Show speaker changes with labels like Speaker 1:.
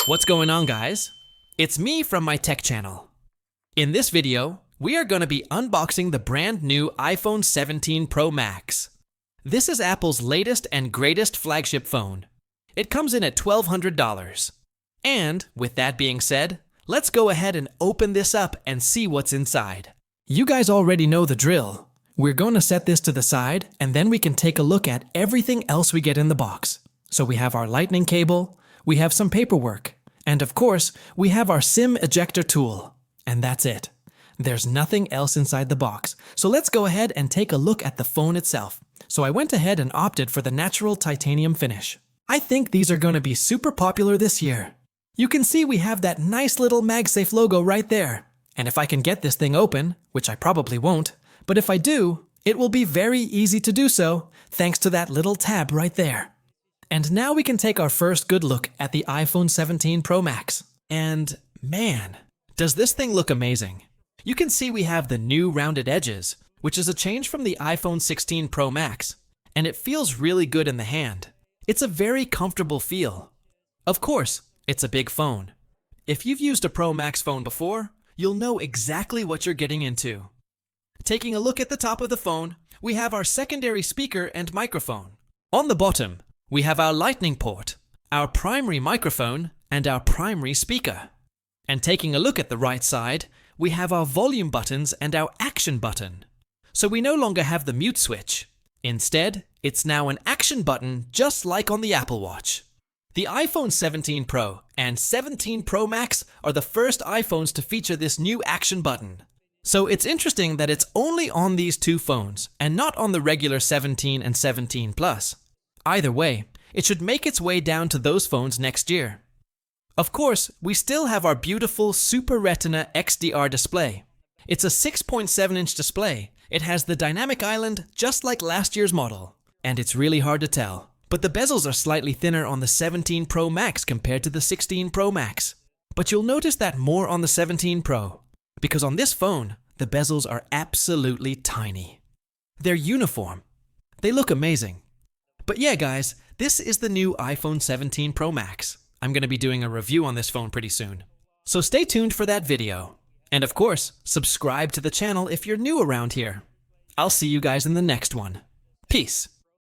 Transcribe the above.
Speaker 1: What's going on, guys? It's me from my tech channel. In this video, we are going to be unboxing the brand new iPhone 17 Pro Max. This is Apple's latest and greatest flagship phone. It comes in at $1,200. And with that being said, let's go ahead and open this up and see what's inside. You guys already know the drill. We're going to set this to the side and then we can take a look at everything else we get in the box. So we have our lightning cable, we have some paperwork, and of course, we have our SIM ejector tool. And that's it. There's nothing else inside the box. So let's go ahead and take a look at the phone itself. So I went ahead and opted for the natural titanium finish. I think these are going to be super popular this year. You can see we have that nice little MagSafe logo right there. And if I can get this thing open, which I probably won't, but if I do, it will be very easy to do so, thanks to that little tab right there. And now we can take our first good look at the iPhone 17 Pro Max. And man, does this thing look amazing. You can see we have the new rounded edges, which is a change from the iPhone 16 Pro Max, and it feels really good in the hand. It's a very comfortable feel. Of course, it's a big phone. If you've used a Pro Max phone before, you'll know exactly what you're getting into. Taking a look at the top of the phone, we have our secondary speaker and microphone. On the bottom, we have our lightning port, our primary microphone, and our primary speaker. And taking a look at the right side, we have our volume buttons and our action button. So we no longer have the mute switch. Instead, it's now an action button just like on the Apple Watch. The iPhone 17 Pro and 17 Pro Max are the first iPhones to feature this new action button. So it's interesting that it's only on these two phones and not on the regular 17 and 17 Plus. Either way, it should make its way down to those phones next year. Of course, we still have our beautiful Super Retina XDR display. It's a 6.7-inch display. It has the dynamic island just like last year's model. And it's really hard to tell. But the bezels are slightly thinner on the 17 Pro Max compared to the 16 Pro Max. But you'll notice that more on the 17 Pro. Because on this phone, the bezels are absolutely tiny. They're uniform. They look amazing. But yeah, guys, this is the new iPhone 17 Pro Max. I'm going to be doing a review on this phone pretty soon. So stay tuned for that video. And of course, subscribe to the channel if you're new around here. I'll see you guys in the next one. Peace.